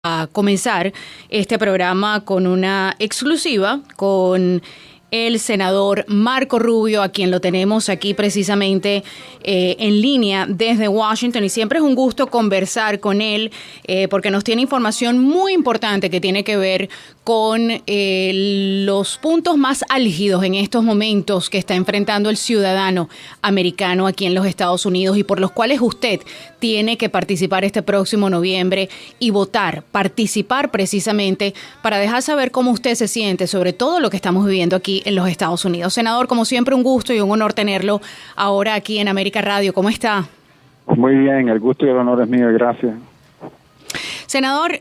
a comenzar este programa con una exclusiva con el senador Marco Rubio, a quien lo tenemos aquí precisamente en línea desde Washington, y siempre es un gusto conversar con él porque nos tiene información muy importante que tiene que ver con los puntos más álgidos en estos momentos que está enfrentando el ciudadano americano aquí en los Estados Unidos y por los cuales usted tiene que participar este próximo noviembre y votar, participar precisamente para dejar saber cómo usted se siente sobre todo lo que estamos viviendo aquí en los Estados Unidos. Senador, como siempre, un gusto y un honor tenerlo ahora aquí en América Radio. ¿Cómo está? Muy bien, el gusto y el honor es mío, gracias. Senador,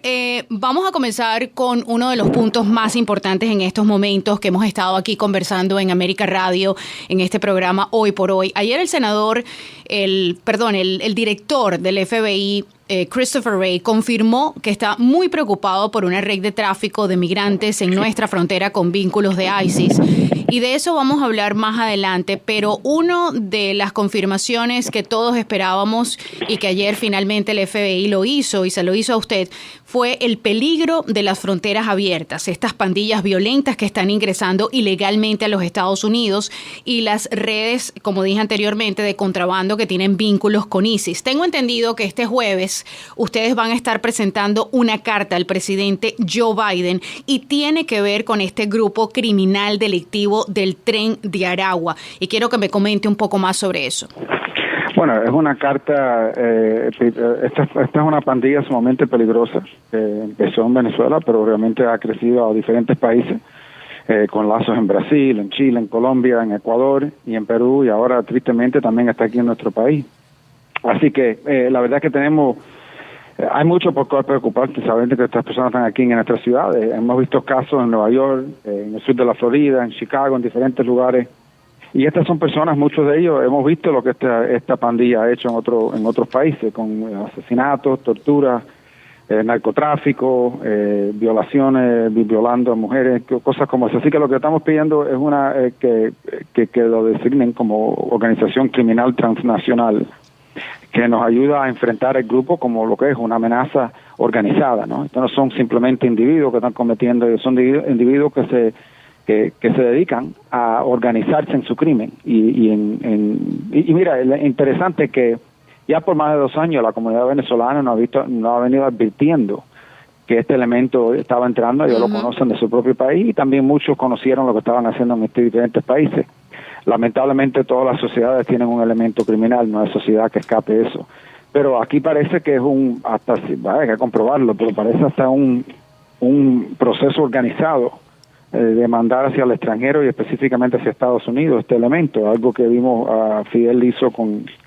vamos a comenzar con uno de los puntos más importantes en estos momentos que hemos estado aquí conversando en América Radio, en este programa Hoy por Hoy. Ayer el director del FBI, Christopher Wray, confirmó que está muy preocupado por una red de tráfico de migrantes en nuestra frontera con vínculos de ISIS. Y de eso vamos a hablar más adelante, pero una de las confirmaciones que todos esperábamos y que ayer finalmente el FBI lo hizo y se lo hizo a usted fue el peligro de las fronteras abiertas, estas pandillas violentas que están ingresando ilegalmente a los Estados Unidos y las redes, como dije anteriormente, de contrabando que tienen vínculos con ISIS. Tengo entendido que este jueves ustedes van a estar presentando una carta al presidente Joe Biden y tiene que ver con este grupo criminal delictivo del Tren de Aragua. Y quiero que me comente un poco más sobre eso. Bueno, es una carta, esta es una pandilla sumamente peligrosa, empezó en Venezuela, pero realmente ha crecido a diferentes países, con lazos en Brasil, en Chile, en Colombia, en Ecuador y en Perú, y ahora tristemente también está aquí en nuestro país. Así que la verdad es que hay mucho por qué preocuparse, sabiendo que estas personas están aquí en nuestras ciudades. Hemos visto casos en Nueva York, en el sur de la Florida, en Chicago, en diferentes lugares. Y estas son personas, muchos de ellos, hemos visto lo que esta pandilla ha hecho en otros países, con asesinatos, torturas, narcotráfico, violaciones, violando a mujeres, cosas como eso. Así que lo que estamos pidiendo es que lo designen como organización criminal transnacional, que nos ayuda a enfrentar el grupo como lo que es una amenaza organizada, ¿no? Estos no son simplemente individuos que están cometiendo, son individuos que se dedican a organizarse en su crimen. Y mira, es interesante que ya por más de 2 años la comunidad venezolana nos ha venido advirtiendo que este elemento estaba entrando, ellos lo conocen de su propio país, y también muchos conocieron lo que estaban haciendo en estos diferentes países. Lamentablemente todas las sociedades tienen un elemento criminal, no hay sociedad que escape eso. Pero aquí parece que es hay que comprobarlo, pero parece hasta un proceso organizado de mandar hacia el extranjero y específicamente hacia Estados Unidos este elemento, algo que vimos Fidel hizo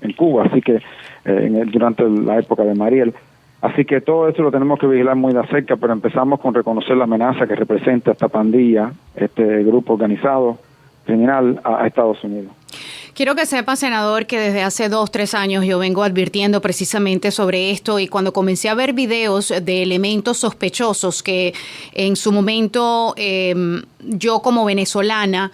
en Cuba, así que durante la época de Mariel. Así que todo esto lo tenemos que vigilar muy de cerca, pero empezamos con reconocer la amenaza que representa esta pandilla, este grupo organizado criminal a Estados Unidos. Quiero que sepa, senador, que desde hace 2-3 años yo vengo advirtiendo precisamente sobre esto, y cuando comencé a ver videos de elementos sospechosos que en su momento yo como venezolana,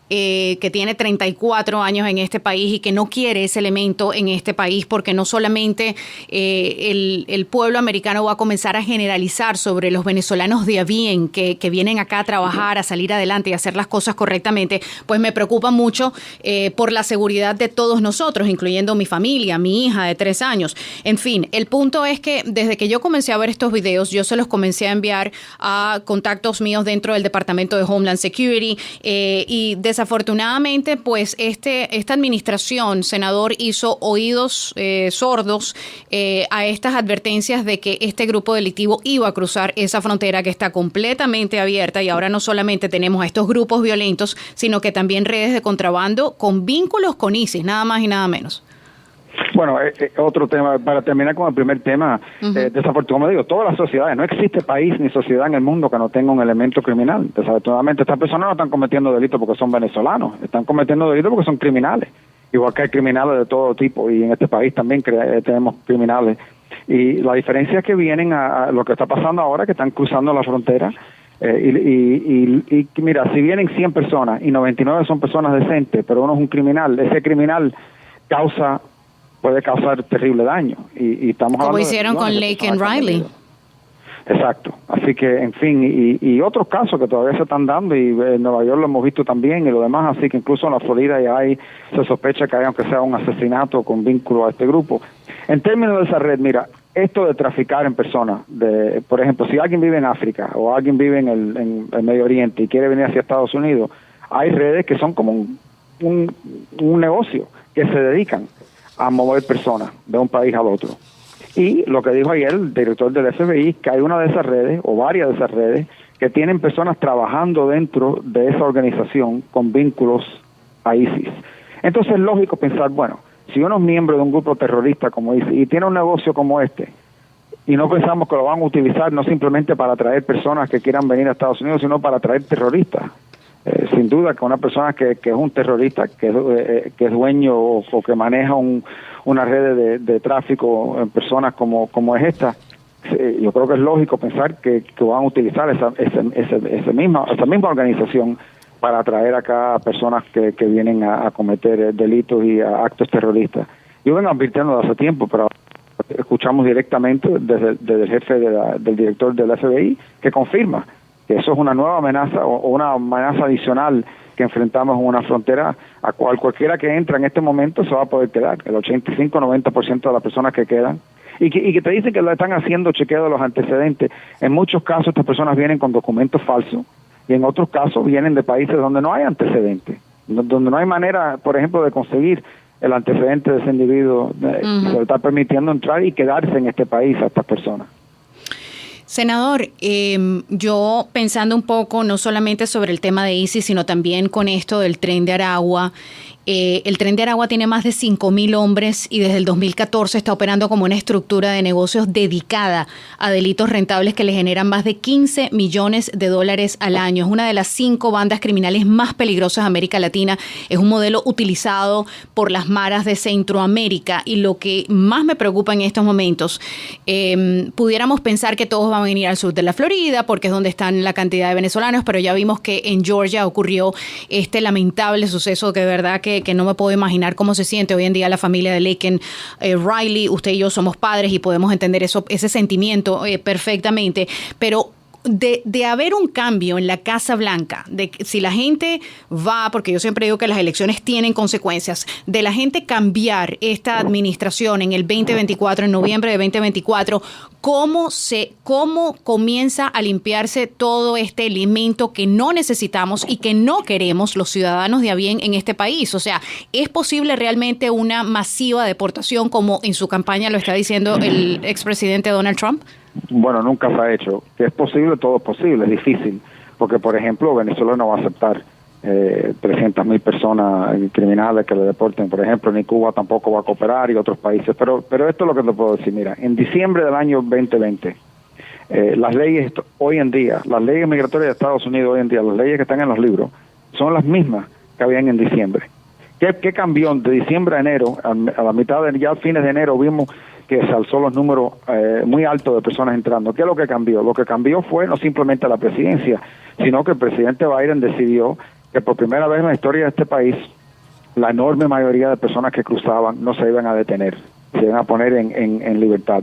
que tiene 34 años en este país y que no quiere ese elemento en este país, porque no solamente el pueblo americano va a comenzar a generalizar sobre los venezolanos de a bien que vienen acá a trabajar, a salir adelante y a hacer las cosas correctamente, pues me preocupa mucho por la seguridad de todos nosotros, incluyendo mi familia, mi hija de 3 años. En fin, el punto es que desde que yo comencé a ver estos videos, yo se los comencé a enviar a contactos míos dentro del Departamento de Homeland Security y desafortunadamente, pues esta administración, senador, hizo oídos sordos a estas advertencias de que este grupo delictivo iba a cruzar esa frontera que está completamente abierta, y ahora no solamente tenemos a estos grupos violentos, sino que también redes de contrabando con vínculos con ISIS, nada más y nada menos. Bueno, otro tema, para terminar con el primer tema, desafortunadamente, como digo, todas las sociedades, no existe país ni sociedad en el mundo que no tenga un elemento criminal. Desafortunadamente, estas personas no están cometiendo delitos porque son venezolanos, están cometiendo delitos porque son criminales, igual que hay criminales de todo tipo, y en este país también tenemos criminales. Y la diferencia es que vienen a lo que está pasando ahora, que están cruzando la frontera, y mira, si vienen 100 personas y 99 son personas decentes, pero uno es un criminal, ese criminal puede causar terrible daño, y estamos como hicieron con Laken Riley. Exacto. Así que, en fin, y otros casos que todavía se están dando, y en Nueva York lo hemos visto también, y lo demás, así que incluso en la Florida ya se sospecha que hay, aunque sea un asesinato con vínculo a este grupo. En términos de esa red, mira, esto de traficar en personas, por ejemplo, si alguien vive en África o alguien vive en el Medio Oriente y quiere venir hacia Estados Unidos, hay redes que son como un negocio, que se dedican a mover personas de un país al otro. Y lo que dijo ayer el director del FBI, que hay una de esas redes, o varias de esas redes, que tienen personas trabajando dentro de esa organización con vínculos a ISIS. Entonces es lógico pensar, bueno, si uno es miembro de un grupo terrorista como ISIS y tiene un negocio como este, y no pensamos que lo van a utilizar no simplemente para atraer personas que quieran venir a Estados Unidos, sino para atraer terroristas. Sin duda que una persona que es un terrorista, que es dueño o que maneja una red de tráfico en personas como es esta, yo creo que es lógico pensar que van a utilizar esa misma organización para atraer acá a personas que vienen a cometer delitos y actos terroristas. Yo vengo advirtiendo de hace tiempo, pero escuchamos directamente desde el jefe del director del FBI que confirma que eso es una nueva amenaza o una amenaza adicional que enfrentamos en una frontera a cualquiera que entra en este momento se va a poder quedar, el 85-90% de las personas que quedan, y que te dicen que lo están haciendo chequeo de los antecedentes. En muchos casos estas personas vienen con documentos falsos y en otros casos vienen de países donde no hay antecedentes, donde no hay manera, por ejemplo, de conseguir el antecedente de ese individuo. Se le está permitiendo entrar y quedarse en este país a estas personas. Senador, yo pensando un poco no solamente sobre el tema de ISIS, sino también con esto del Tren de Aragua. El Tren de Aragua tiene más de 5.000 hombres y desde el 2014 está operando como una estructura de negocios dedicada a delitos rentables que le generan más de $15 millones al año. Es una de las 5 bandas criminales más peligrosas de América Latina. Es un modelo utilizado por las maras de Centroamérica. Y lo que más me preocupa en estos momentos, pudiéramos pensar que todos van a venir al sur de la Florida porque es donde están la cantidad de venezolanos, pero ya vimos que en Georgia ocurrió este lamentable suceso que de verdad que no me puedo imaginar cómo se siente hoy en día la familia de Laken Riley. Usted y yo somos padres y podemos entender ese sentimiento perfectamente, pero de haber un cambio en la Casa Blanca, de si la gente va, porque yo siempre digo que las elecciones tienen consecuencias, de la gente cambiar esta administración en el 2024, en noviembre de 2024, ¿cómo comienza a limpiarse todo este elemento que no necesitamos y que no queremos los ciudadanos de a bien en este país? O sea, ¿es posible realmente una masiva deportación como en su campaña lo está diciendo el expresidente Donald Trump? Bueno, nunca se ha hecho. Que es posible, todo es posible, es difícil, porque por ejemplo Venezuela no va a aceptar 300.000 personas criminales que le deporten, por ejemplo, ni Cuba tampoco va a cooperar y otros países, pero esto es lo que te puedo decir. Mira, en diciembre del año 2020, las leyes hoy en día, las leyes migratorias de Estados Unidos hoy en día, las leyes que están en los libros, son las mismas que habían en diciembre. ¿Qué cambió de diciembre a enero? A la mitad ya a fines de enero vimos que se alzó los números muy altos de personas entrando. ¿Qué es lo que cambió? Lo que cambió fue no simplemente la presidencia, sino que el presidente Biden decidió que por primera vez en la historia de este país, la enorme mayoría de personas que cruzaban no se iban a detener, se iban a poner en libertad.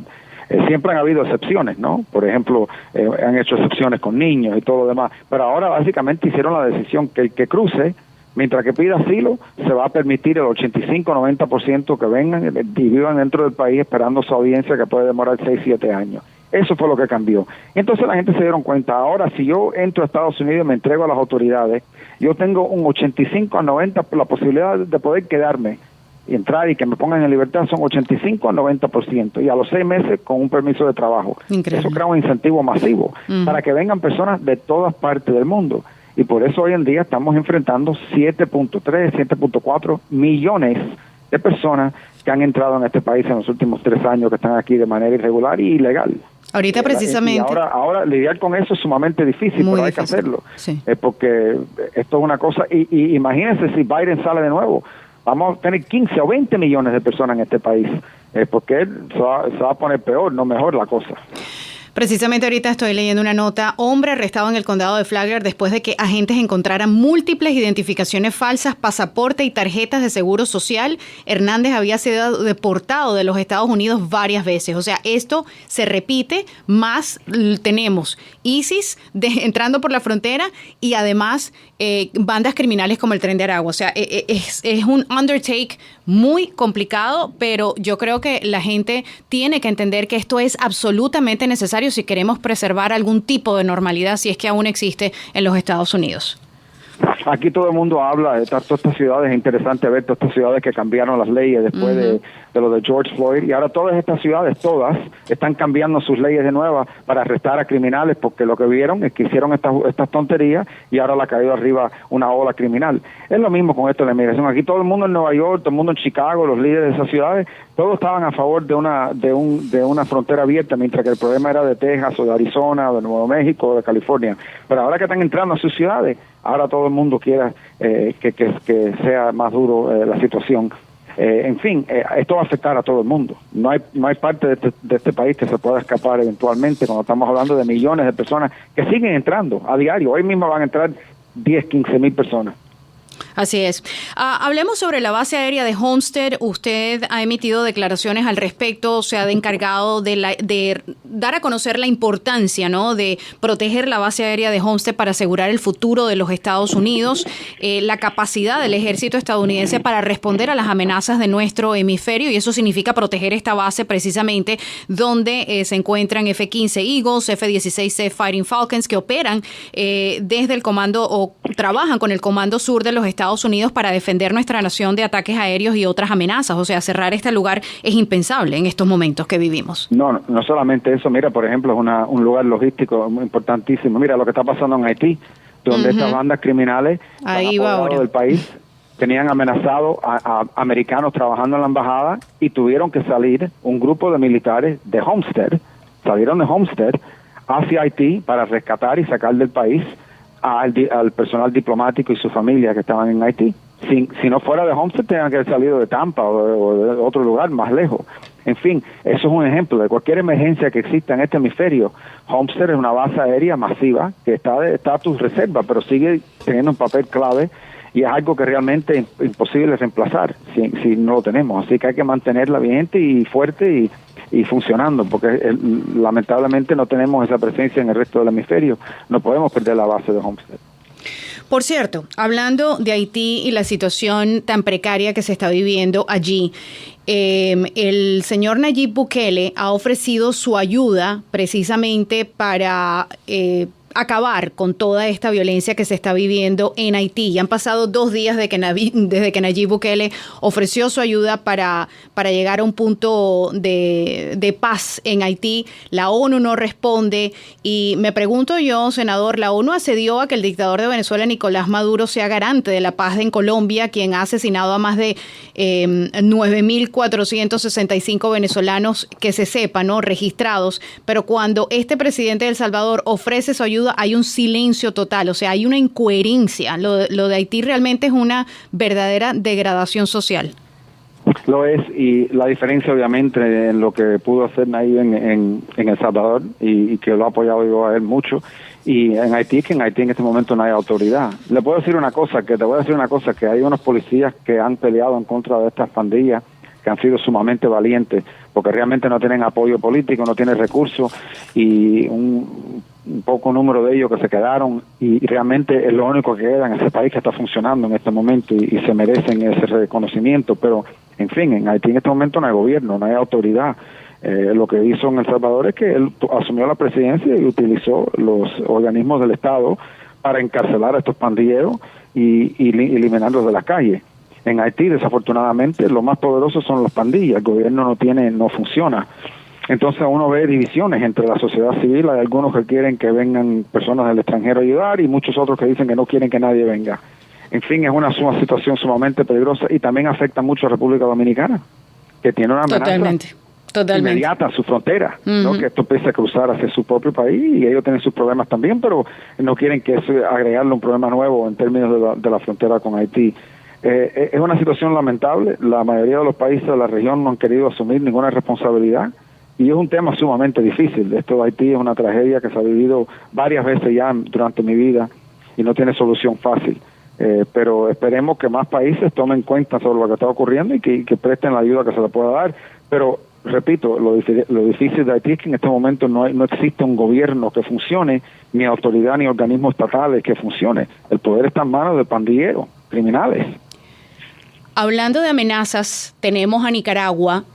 Siempre han habido excepciones, ¿no? Por ejemplo, han hecho excepciones con niños y todo lo demás, pero ahora básicamente hicieron la decisión que el que cruce, mientras que pida asilo, se va a permitir el 85-90% que vengan y vivan dentro del país esperando su audiencia, que puede demorar 6-7 años. Eso fue lo que cambió. Entonces la gente se dieron cuenta, ahora si yo entro a Estados Unidos y me entrego a las autoridades, yo tengo un 85-90%, la posibilidad de poder quedarme y entrar y que me pongan en libertad son 85-90%, y a los 6 meses con un permiso de trabajo. Increíble. Eso crea un incentivo masivo para que vengan personas de todas partes del mundo. Y por eso hoy en día estamos enfrentando 7.3, 7.4 millones de personas que han entrado en este país en los últimos 3 años, que están aquí de manera irregular y ilegal. Ahorita precisamente. Y ahora lidiar con eso es sumamente difícil, pero hay que hacerlo. Sí. Porque esto es una cosa, y imagínense si Biden sale de nuevo, vamos a tener 15 o 20 millones de personas en este país, porque él se va a poner peor, no mejor la cosa. Precisamente ahorita estoy leyendo una nota. Hombre arrestado en el condado de Flagler después de que agentes encontraran múltiples identificaciones falsas, pasaporte y tarjetas de seguro social. Hernández había sido deportado de los Estados Unidos varias veces. O sea, esto se repite, más tenemos ISIS entrando por la frontera y además bandas criminales como el Tren de Aragua. O sea, es un undertake muy complicado, pero yo creo que la gente tiene que entender que esto es absolutamente necesario si queremos preservar algún tipo de normalidad, si es que aún existe en los Estados Unidos. Aquí todo el mundo habla de todas estas ciudades. Es interesante ver todas estas ciudades que cambiaron las leyes después de lo de George Floyd, y ahora todas estas ciudades, todas, están cambiando sus leyes de nuevo para arrestar a criminales, porque lo que vieron es que hicieron estas tonterías y ahora le ha caído arriba una ola criminal. Es lo mismo con esto de la inmigración. Aquí todo el mundo en Nueva York, todo el mundo en Chicago, los líderes de esas ciudades, todos estaban a favor de una frontera abierta, mientras que el problema era de Texas o de Arizona o de Nuevo México o de California. Pero ahora que están entrando a sus ciudades, ahora todo el mundo quiera que sea más duro la situación. En fin, esto va a afectar a todo el mundo. No hay parte de este país que se pueda escapar eventualmente, cuando estamos hablando de millones de personas que siguen entrando a diario. Hoy mismo van a entrar 10, 15 mil personas. Así es. Hablemos sobre la base aérea de Homestead. Usted ha emitido declaraciones al respecto, se ha encargado de dar a conocer la importancia, ¿no?, de proteger la base aérea de Homestead para asegurar el futuro de los Estados Unidos, la capacidad del ejército estadounidense para responder a las amenazas de nuestro hemisferio, y eso significa proteger esta base precisamente donde se encuentran F-15 Eagles, F-16C Fighting Falcons, que operan desde el comando o trabajan con el Comando Sur de los Estados Unidos para defender nuestra nación de ataques aéreos y otras amenazas. O sea, cerrar este lugar es impensable en estos momentos que vivimos. No solamente eso. Mira, por ejemplo, es un lugar logístico muy importantísimo. Mira lo que está pasando en Haití, donde estas bandas criminales del país tenían amenazado a americanos trabajando en la embajada, y tuvieron que salir un grupo de militares de Homestead, salieron de Homestead hacia Haití para rescatar y sacar del país al personal diplomático y su familia que estaban en Haití. Si no fuera de Homestead, tenían que haber salido de Tampa o de otro lugar más lejos. En fin, eso es un ejemplo de cualquier emergencia que exista en este hemisferio. Homestead es una base aérea masiva que está de estatus reserva, pero sigue teniendo un papel clave, y es algo que realmente es imposible reemplazar si no lo tenemos. Así que hay que mantenerla vigente y fuerte y funcionando, porque lamentablemente no tenemos esa presencia en el resto del hemisferio. No podemos perder la base de Homestead. Por cierto, hablando de Haití y la situación tan precaria que se está viviendo allí, el señor Nayib Bukele ha ofrecido su ayuda precisamente para acabar con toda esta violencia que se está viviendo en Haití. Ya han pasado 2 días desde que Nayib Bukele ofreció su ayuda para llegar a un punto de paz en Haití. La ONU no responde, y me pregunto yo, senador, la ONU accedió a que el dictador de Venezuela, Nicolás Maduro, sea garante de la paz en Colombia, quien ha asesinado a más de 9.465 venezolanos que se sepan, ¿no?, registrados, pero cuando este presidente de El Salvador ofrece su ayuda, hay un silencio total. O sea, hay una incoherencia. Lo de Haití realmente es una verdadera degradación social. Lo es, y la diferencia obviamente en lo que pudo hacer ahí en El Salvador, y que lo ha apoyado yo a él mucho, y en Haití, que en Haití en este momento no hay autoridad. Te voy a decir una cosa, que hay unos policías que han peleado en contra de estas pandillas, que han sido sumamente valientes, porque realmente no tienen apoyo político, no tienen recursos, y un poco número de ellos que se quedaron, y realmente es lo único que queda en ese país que está funcionando en este momento, y se merecen ese reconocimiento. Pero en fin, en Haití en este momento no hay gobierno, no hay autoridad. Lo que hizo en El Salvador es que él asumió la presidencia y utilizó los organismos del Estado para encarcelar a estos pandilleros y eliminarlos de la calle. En Haití, desafortunadamente, lo más poderoso son los pandillas. El gobierno no funciona. Entonces uno ve divisiones entre la sociedad civil. Hay algunos que quieren que vengan personas del extranjero a ayudar, y muchos otros que dicen que no quieren que nadie venga. En fin, es una situación sumamente peligrosa, y también afecta mucho a República Dominicana, que tiene una amenaza inmediata a su frontera, ¿no? Que esto empiece a cruzar hacia su propio país, y ellos tienen sus problemas también, pero no quieren que eso agregarle un problema nuevo en términos de la frontera con Haití. Es una situación lamentable. La mayoría de los países de la región no han querido asumir ninguna responsabilidad, Y es un tema sumamente difícil. Esto de Haití es una tragedia que se ha vivido varias veces ya durante mi vida y no tiene solución fácil. Pero esperemos que más países tomen cuenta sobre lo que está ocurriendo y que presten la ayuda que se le pueda dar. Pero, repito, lo difícil de Haití es que en este momento no existe un gobierno que funcione, ni autoridad ni organismos estatales que funcione. El poder está en manos de pandilleros, criminales. Hablando de amenazas, tenemos a Nicaragua,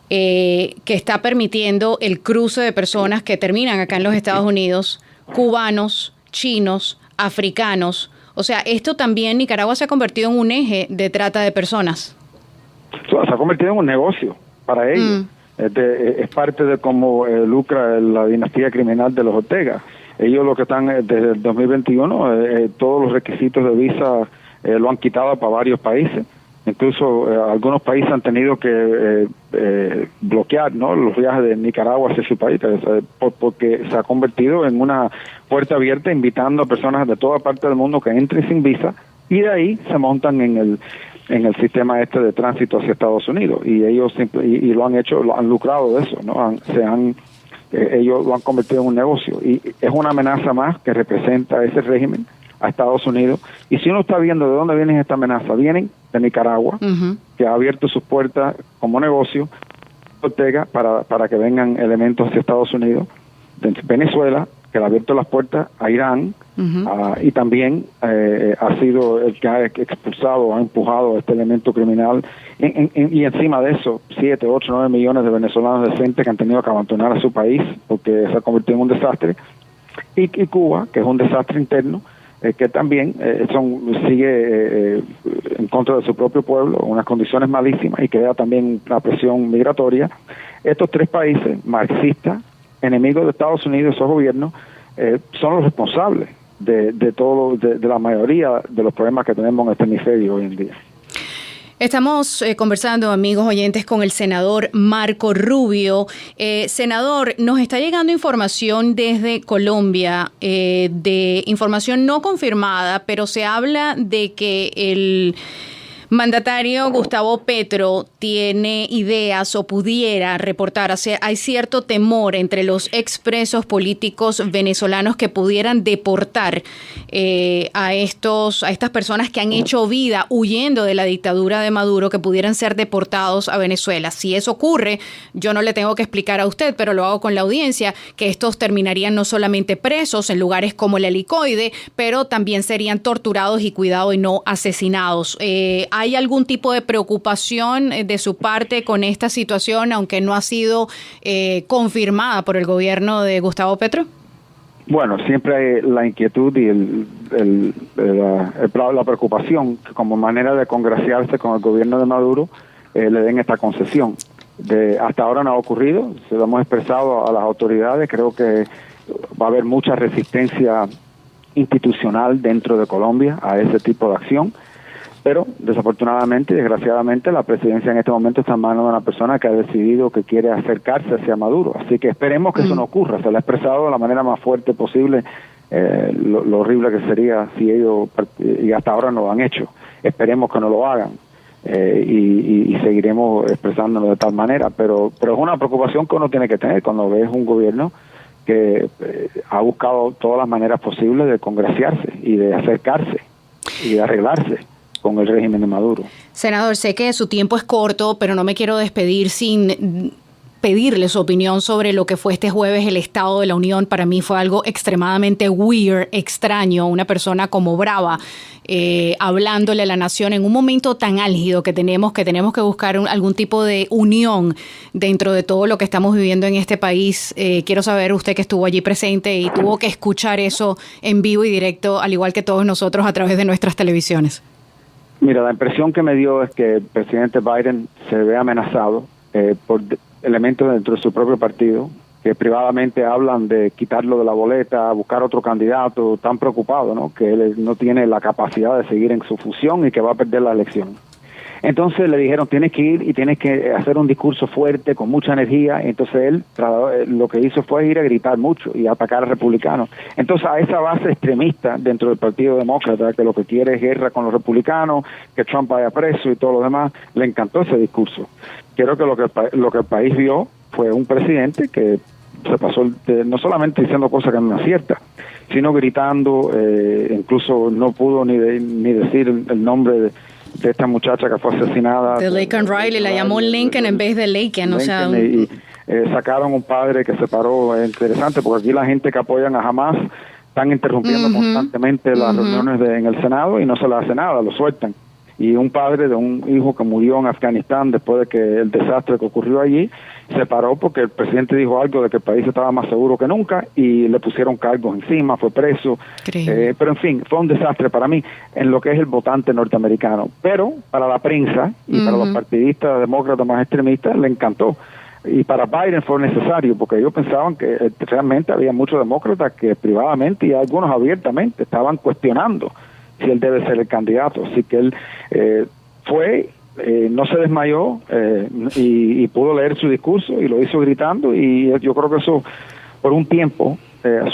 que está permitiendo el cruce de personas que terminan acá en los Estados Unidos, cubanos, chinos, africanos. O sea, esto también, Nicaragua se ha convertido en un eje de trata de personas. Se ha convertido en un negocio para ellos. Es parte de cómo lucra la dinastía criminal de los Ortega. Ellos lo que están desde el 2021, todos los requisitos de visa lo han quitado para varios países. Incluso algunos países han tenido que bloquear, ¿no?, los viajes de Nicaragua hacia su país, porque se ha convertido en una puerta abierta invitando a personas de toda parte del mundo que entren sin visa y de ahí se montan en el sistema de tránsito hacia Estados Unidos y ellos y lo han hecho, lo han lucrado de eso, ¿no? Ellos lo han convertido en un negocio y es una amenaza más que representa ese régimen a Estados Unidos. Y si uno está viendo de dónde vienen estas amenazas, vienen de Nicaragua, que ha abierto sus puertas como negocio, Ortega, para que vengan elementos hacia Estados Unidos, de Venezuela, que le ha abierto las puertas a Irán, y también ha sido el que ha expulsado, ha empujado a este elemento criminal, y encima de eso, 7, 8, 9 millones de venezolanos decentes que han tenido que abandonar a su país, porque se ha convertido en un desastre, y Cuba, que es un desastre interno, que también sigue en contra de su propio pueblo, unas condiciones malísimas y crea también una presión migratoria. Estos tres países marxistas, enemigos de Estados Unidos y su gobierno, son los responsables de la mayoría de los problemas que tenemos en este hemisferio hoy en día. Estamos conversando, amigos oyentes, con el senador Marco Rubio. Senador, nos está llegando información desde Colombia, de información no confirmada, pero se habla de que el mandatario Gustavo Petro tiene ideas o pudiera reportar, hay cierto temor entre los expresos políticos venezolanos que pudieran deportar a estas personas que han hecho vida huyendo de la dictadura de Maduro, que pudieran ser deportados a Venezuela. Si eso ocurre, yo no le tengo que explicar a usted, pero lo hago con la audiencia, que estos terminarían no solamente presos en lugares como el Helicoide, pero también serían torturados y cuidados y no asesinados. ¿Hay algún tipo de preocupación de su parte con esta situación, aunque no ha sido confirmada por el gobierno de Gustavo Petro? Bueno, siempre hay la inquietud y la preocupación que como manera de congraciarse con el gobierno de Maduro le den esta concesión. Hasta ahora no ha ocurrido, se lo hemos expresado a las autoridades, creo que va a haber mucha resistencia institucional dentro de Colombia a ese tipo de acción. Pero desafortunadamente y desgraciadamente la presidencia en este momento está en manos de una persona que ha decidido que quiere acercarse hacia Maduro. Así que esperemos que eso no ocurra. Se lo ha expresado de la manera más fuerte posible lo horrible que sería si ellos, y hasta ahora no lo han hecho. Esperemos que no lo hagan y seguiremos expresándonos de tal manera. Pero es una preocupación que uno tiene que tener cuando ves un gobierno que ha buscado todas las maneras posibles de congraciarse y de acercarse y de arreglarse con el régimen de Maduro. Senador, sé que su tiempo es corto, pero no me quiero despedir sin pedirle su opinión sobre lo que fue este jueves el Estado de la Unión. Para mí fue algo extremadamente weird, extraño, una persona como Brava, hablándole a la nación en un momento tan álgido que tenemos que buscar algún tipo de unión dentro de todo lo que estamos viviendo en este país. Quiero saber, usted que estuvo allí presente y tuvo que escuchar eso en vivo y directo, al igual que todos nosotros a través de nuestras televisiones. Mira, la impresión que me dio es que el presidente Biden se ve amenazado por elementos dentro de su propio partido que privadamente hablan de quitarlo de la boleta, buscar otro candidato, tan preocupado, ¿no?, que él no tiene la capacidad de seguir en su función y que va a perder la elección. Entonces le dijeron, tienes que ir y tienes que hacer un discurso fuerte, con mucha energía. Entonces él lo que hizo fue ir a gritar mucho y a atacar a republicanos. Entonces a esa base extremista dentro del Partido Demócrata, que lo que quiere es guerra con los republicanos, que Trump vaya preso y todo lo demás, le encantó ese discurso. Creo que lo que el país vio fue un presidente que se pasó no solamente diciendo cosas que no eran ciertas, sino gritando, incluso no pudo ni decir el nombre de esta muchacha que fue asesinada. De Laken Riley, la llamó Lincoln en vez de Laken, o sea... Y sacaron un padre que se paró, interesante, porque aquí la gente que apoyan a Hamas están interrumpiendo constantemente las reuniones en el Senado y no se le hace nada, lo sueltan. Y un padre de un hijo que murió en Afganistán después de que el desastre que ocurrió allí, se paró porque el presidente dijo algo de que el país estaba más seguro que nunca y le pusieron cargos encima, fue preso. Pero en fin, fue un desastre para mí en lo que es el votante norteamericano. Pero para la prensa y para los partidistas demócratas más extremistas le encantó. Y para Biden fue necesario, porque ellos pensaban que realmente había muchos demócratas que privadamente y algunos abiertamente estaban cuestionando si él debe ser el candidato. Así que él fue, no se desmayó y pudo leer su discurso y lo hizo gritando, y yo creo que eso por un tiempo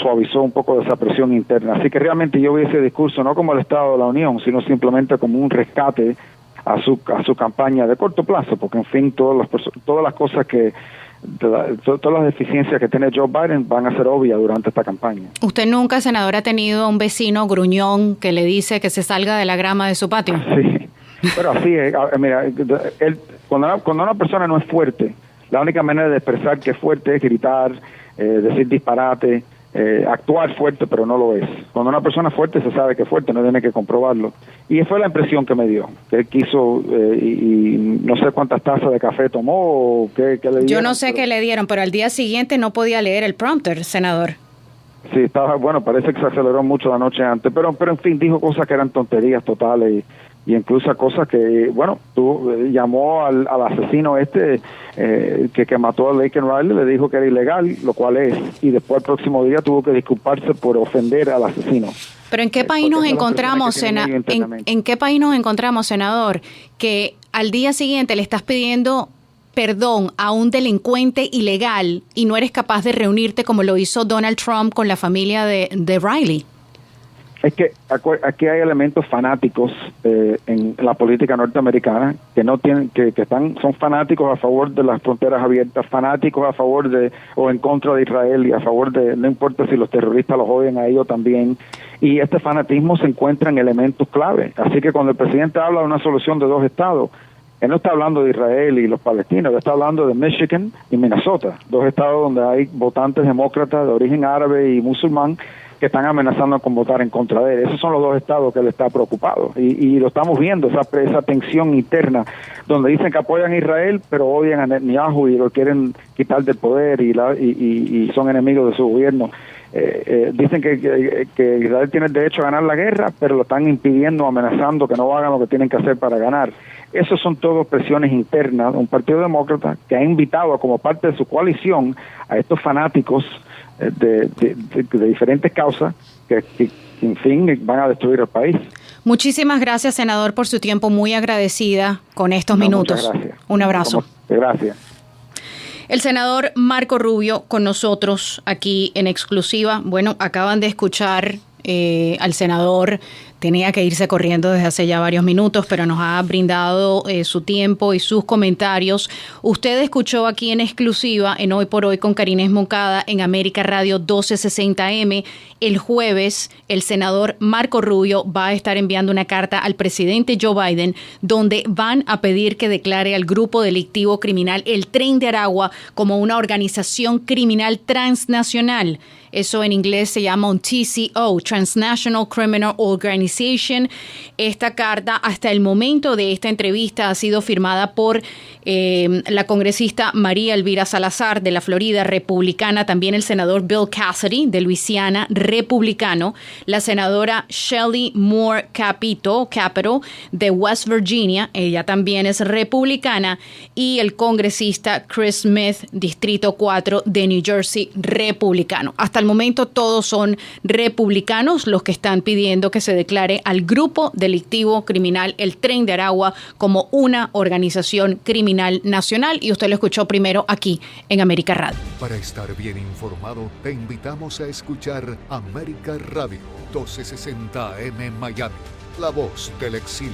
suavizó un poco de esa presión interna. Así que realmente yo vi ese discurso no como el Estado de la Unión, sino simplemente como un rescate a su campaña de corto plazo, porque en fin todas las cosas que todas las deficiencias que tiene Joe Biden van a ser obvias durante esta campaña. ¿Usted nunca, senador, ha tenido un vecino gruñón que le dice que se salga de la grama de su patio? Sí, pero así es. Mira, cuando una persona no es fuerte, la única manera de expresar que es fuerte es gritar, decir disparate, actuar fuerte, pero no lo es. Cuando una persona es fuerte se sabe que es fuerte, no tiene que comprobarlo. Y fue la impresión que me dio, que él quiso, y no sé cuántas tazas de café tomó, o qué le dieron. Yo no sé qué le dieron, pero al día siguiente no podía leer el prompter, senador. Sí, estaba, bueno, parece que se aceleró mucho la noche antes, pero en fin, dijo cosas que eran tonterías totales, y incluso cosas que, bueno, llamó al asesino que mató a Laken Riley, le dijo que era ilegal, lo cual es, y después el próximo día tuvo que disculparse por ofender al asesino. Pero ¿en qué país nos encontramos, ¿en qué país nos encontramos, senador, que al día siguiente le estás pidiendo perdón a un delincuente ilegal y no eres capaz de reunirte como lo hizo Donald Trump con la familia de Riley? Es que aquí hay elementos fanáticos en la política norteamericana que no tienen, que son fanáticos a favor de las fronteras abiertas, fanáticos a favor de o en contra de Israel y a favor de, no importa si los terroristas los odian a ellos también, y este fanatismo se encuentra en elementos clave. Así que cuando el presidente habla de una solución de 2 estados, él no está hablando de Israel y los palestinos, él está hablando de Michigan y Minnesota, 2 estados donde hay votantes demócratas de origen árabe y musulmán que están amenazando con votar en contra de él. Esos son los 2 estados que él está preocupado. Y lo estamos viendo, esa tensión interna, donde dicen que apoyan a Israel, pero odian a Netanyahu y lo quieren quitar del poder y son enemigos de su gobierno. Dicen que Israel tiene el derecho a ganar la guerra, pero lo están impidiendo, amenazando que no hagan lo que tienen que hacer para ganar. Esas son todas presiones internas de un partido demócrata que ha invitado como parte de su coalición a estos fanáticos de diferentes causas que en fin van a destruir el país. Muchísimas gracias, senador, por su tiempo, muy agradecida con estos minutos. Muchas gracias. Un abrazo. Gracias. El senador Marco Rubio con nosotros aquí en exclusiva. Bueno, acaban de escuchar al senador. Tenía que irse corriendo desde hace ya varios minutos, pero nos ha brindado su tiempo y sus comentarios. Usted escuchó aquí en exclusiva, en Hoy por Hoy con Karina Esmocada, en América Radio 1260M. El jueves, el senador Marco Rubio va a estar enviando una carta al presidente Joe Biden, donde van a pedir que declare al grupo delictivo criminal el Tren de Aragua como una organización criminal transnacional. Eso en inglés se llama un TCO, Transnational Criminal Organization. Esta carta, hasta el momento de esta entrevista, ha sido firmada por la congresista María Elvira Salazar de la Florida, republicana, también el senador Bill Cassidy de Luisiana, republicano, la senadora Shelley Moore Capito de West Virginia, ella también es republicana, y el congresista Chris Smith, Distrito 4 de New Jersey, republicano. Hasta el momento todos son republicanos los que están pidiendo que se declare al grupo delictivo criminal el Tren de Aragua como una organización criminal nacional, y usted lo escuchó primero aquí en América Radio. Para estar bien informado, te invitamos a escuchar América Radio 1260 AM Miami, la voz del exilio.